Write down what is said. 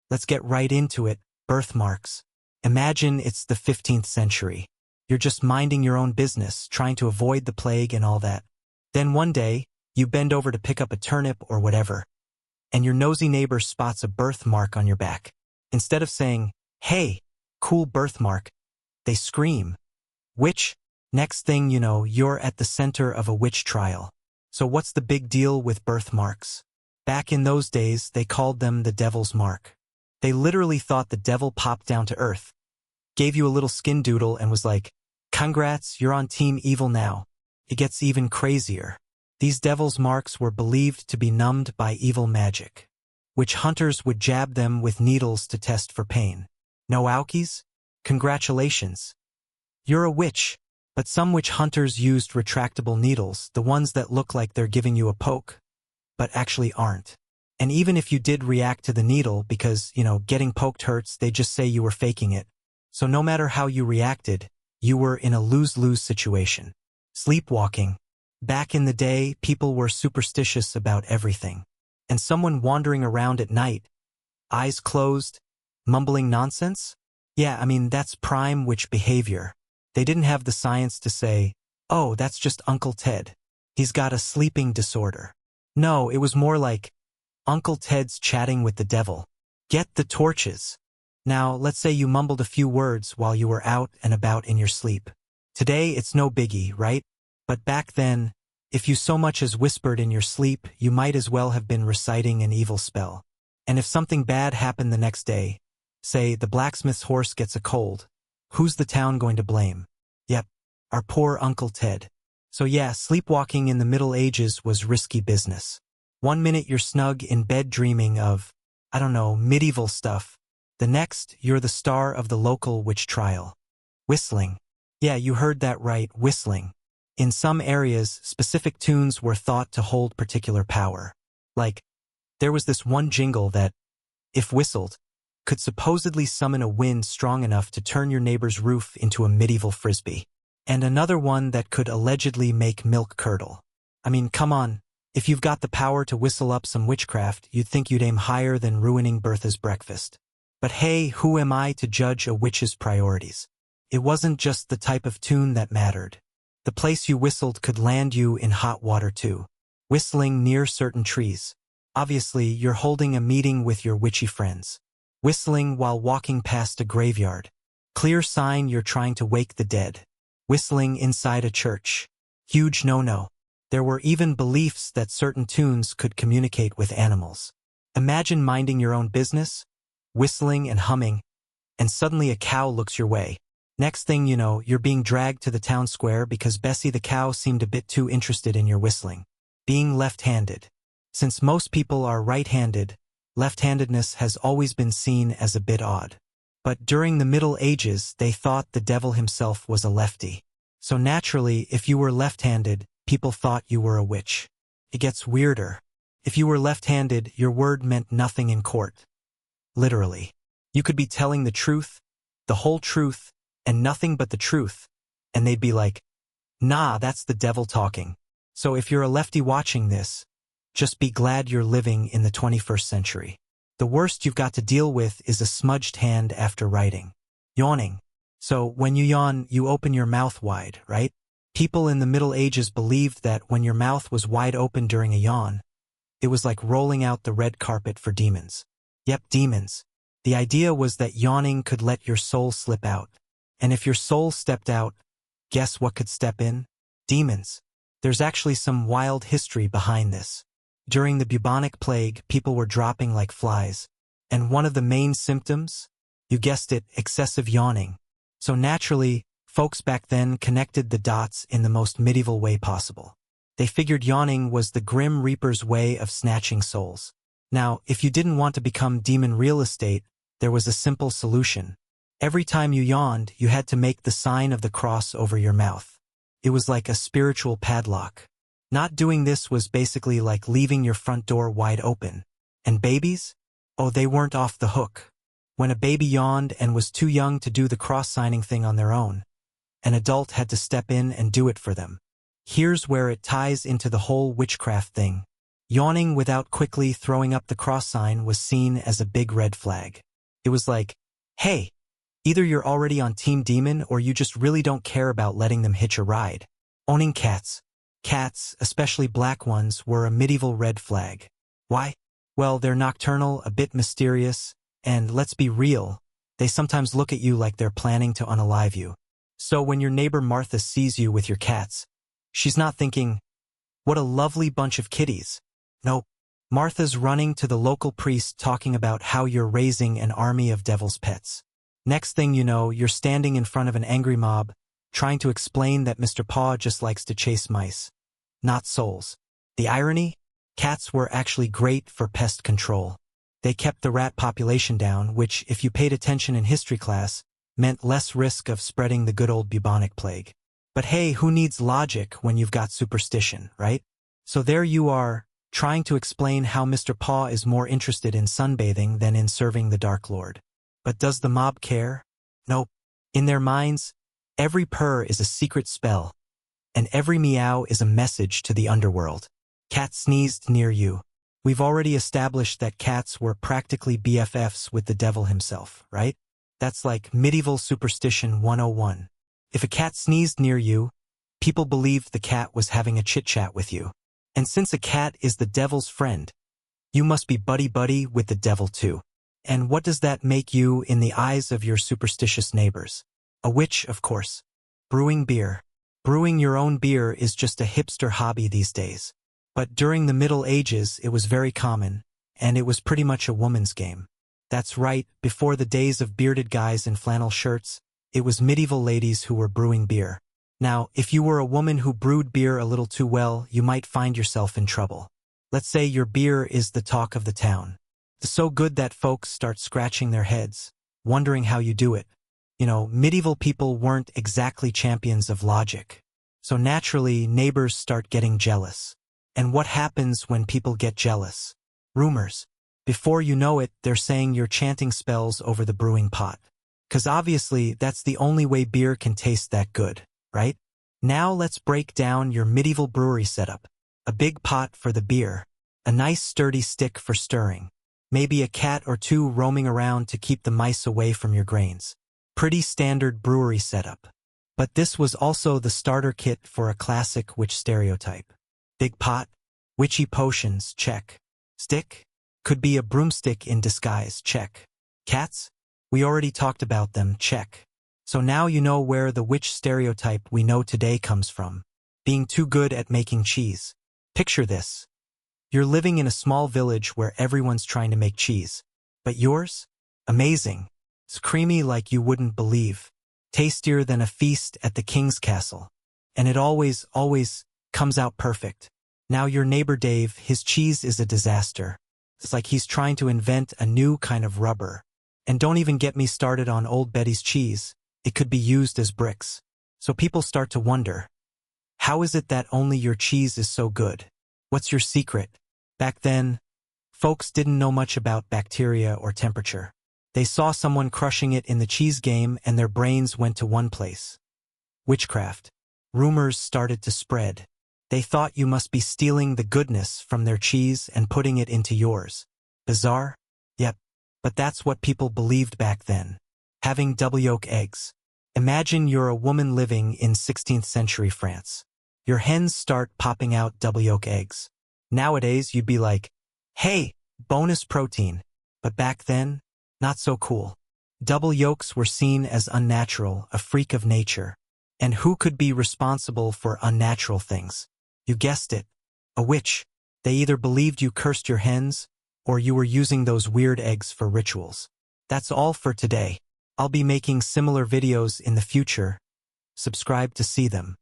Let's get right into it. Birthmarks. Imagine it's the 15th century. You're just minding your own business, trying to avoid the plague and all that. Then one day, you bend over to pick up a turnip or whatever, and your nosy neighbor spots a birthmark on your back. Instead of saying, "Hey, cool birthmark," they scream, "Witch!" Next thing you know, you're at the center of a witch trial. So what's the big deal with birthmarks? Back in those days, they called them the devil's mark. They literally thought the devil popped down to earth, gave you a little skin doodle and was like, "Congrats, you're on Team Evil now." It gets even crazier. These devil's marks were believed to be numbed by evil magic. Witch hunters would jab them with needles to test for pain. No ouchies? Congratulations. You're a witch. But some witch hunters used retractable needles, the ones that look like they're giving you a poke, but actually aren't. And even if you did react to the needle because, getting poked hurts, they just say you were faking it. So no matter how you reacted, you were in a lose-lose situation. Sleepwalking. Back in the day, people were superstitious about everything. And someone wandering around at night, eyes closed, mumbling nonsense? Yeah, that's prime witch behavior. They didn't have the science to say, "Oh, that's just Uncle Ted. He's got a sleeping disorder." No, it was more like, Uncle Ted's chatting with the devil. Get the torches. Now, let's say you mumbled a few words while you were out and about in your sleep. Today, it's no biggie, right? But back then, if you so much as whispered in your sleep, you might as well have been reciting an evil spell. And if something bad happened the next day, say the blacksmith's horse gets a cold, who's the town going to blame? Yep, our poor Uncle Ted. So yeah, sleepwalking in the Middle Ages was risky business. One minute you're snug in bed dreaming of, medieval stuff. The next, you're the star of the local witch trial. Whistling. Yeah, you heard that right, whistling. In some areas, specific tunes were thought to hold particular power. Like, there was this one jingle that, if whistled, could supposedly summon a wind strong enough to turn your neighbor's roof into a medieval frisbee. And another one that could allegedly make milk curdle. Come on, if you've got the power to whistle up some witchcraft, you'd think you'd aim higher than ruining Bertha's breakfast. But hey, who am I to judge a witch's priorities? It wasn't just the type of tune that mattered. The place you whistled could land you in hot water too. Whistling near certain trees. Obviously, you're holding a meeting with your witchy friends. Whistling while walking past a graveyard. Clear sign you're trying to wake the dead. Whistling inside a church. Huge no-no. There were even beliefs that certain tunes could communicate with animals. Imagine minding your own business, whistling and humming, and suddenly a cow looks your way. Next thing you know, you're being dragged to the town square because Bessie the cow seemed a bit too interested in your whistling. Being left-handed. Since most people are right-handed, left-handedness has always been seen as a bit odd. But during the Middle Ages, they thought the devil himself was a lefty. So naturally, if you were left-handed, people thought you were a witch. It gets weirder. If you were left-handed, your word meant nothing in court. Literally. You could be telling the truth, the whole truth, and nothing but the truth, and they'd be like, "Nah, that's the devil talking." So if you're a lefty watching this, just be glad you're living in the 21st century. The worst you've got to deal with is a smudged hand after writing. Yawning. So when you yawn, you open your mouth wide, right? People in the Middle Ages believed that when your mouth was wide open during a yawn, it was like rolling out the red carpet for demons. Yep, demons. The idea was that yawning could let your soul slip out. And if your soul stepped out, guess what could step in? Demons. There's actually some wild history behind this. During the bubonic plague, people were dropping like flies. And one of the main symptoms? You guessed it, excessive yawning. So naturally, folks back then connected the dots in the most medieval way possible. They figured yawning was the Grim Reaper's way of snatching souls. Now, if you didn't want to become demon real estate, there was a simple solution. Every time you yawned, you had to make the sign of the cross over your mouth. It was like a spiritual padlock. Not doing this was basically like leaving your front door wide open. And babies? Oh, they weren't off the hook. When a baby yawned and was too young to do the cross-signing thing on their own, an adult had to step in and do it for them. Here's where it ties into the whole witchcraft thing. Yawning without quickly throwing up the cross sign was seen as a big red flag. It was like, hey, either you're already on Team Demon or you just really don't care about letting them hitch a ride. Owning cats. Cats, especially black ones, were a medieval red flag. Why? Well, they're nocturnal, a bit mysterious, and let's be real, they sometimes look at you like they're planning to unalive you. So when your neighbor Martha sees you with your cats, she's not thinking, what a lovely bunch of kitties. No, Martha's running to the local priest talking about how you're raising an army of devil's pets. Next thing you know, you're standing in front of an angry mob, trying to explain that Mr. Paw just likes to chase mice, not souls. The irony? Cats were actually great for pest control. They kept the rat population down, which, if you paid attention in history class, meant less risk of spreading the good old bubonic plague. But hey, who needs logic when you've got superstition, right? So there you are, trying to explain how Mr. Paw is more interested in sunbathing than in serving the Dark Lord. But does the mob care? Nope. In their minds, every purr is a secret spell, and every meow is a message to the underworld. Cat sneezed near you. We've already established that cats were practically BFFs with the devil himself, right? That's like medieval superstition 101. If a cat sneezed near you, people believed the cat was having a chit-chat with you. And since a cat is the devil's friend, you must be buddy-buddy with the devil too. And what does that make you in the eyes of your superstitious neighbors? A witch, of course. Brewing beer. Brewing your own beer is just a hipster hobby these days. But during the Middle Ages, it was very common, and it was pretty much a woman's game. That's right, before the days of bearded guys in flannel shirts, it was medieval ladies who were brewing beer. Now, if you were a woman who brewed beer a little too well, you might find yourself in trouble. Let's say your beer is the talk of the town. It's so good that folks start scratching their heads, wondering how you do it. You know, medieval people weren't exactly champions of logic. So naturally, neighbors start getting jealous. And what happens when people get jealous? Rumors. Before you know it, they're saying you're chanting spells over the brewing pot. 'Cause obviously, that's the only way beer can taste that good, right? Now let's break down your medieval brewery setup. A big pot for the beer. A nice sturdy stick for stirring. Maybe a cat or two roaming around to keep the mice away from your grains. Pretty standard brewery setup. But this was also the starter kit for a classic witch stereotype. Big pot, witchy potions, check. Stick? Could be a broomstick in disguise, check. Cats? We already talked about them, check. So now you know where the witch stereotype we know today comes from. Being too good at making cheese. Picture this. You're living in a small village where everyone's trying to make cheese. But yours? Amazing. It's creamy like you wouldn't believe. Tastier than a feast at the king's castle. And it always comes out perfect. Now your neighbor Dave, his cheese is a disaster. It's like he's trying to invent a new kind of rubber. And don't even get me started on Old Betty's cheese. It could be used as bricks. So people start to wonder, how is it that only your cheese is so good? What's your secret? Back then, folks didn't know much about bacteria or temperature. They saw someone crushing it in the cheese game and their brains went to one place. Witchcraft. Rumors started to spread. They thought you must be stealing the goodness from their cheese and putting it into yours. Bizarre? Yep. But that's what people believed back then. Having double yolk eggs. Imagine you're a woman living in 16th century France. Your hens start popping out double yolk eggs. Nowadays, you'd be like, hey, bonus protein. But back then, not so cool. Double yolks were seen as unnatural, a freak of nature. And who could be responsible for unnatural things? You guessed it. A witch. They either believed you cursed your hens, or you were using those weird eggs for rituals. That's all for today. I'll be making similar videos in the future. Subscribe to see them.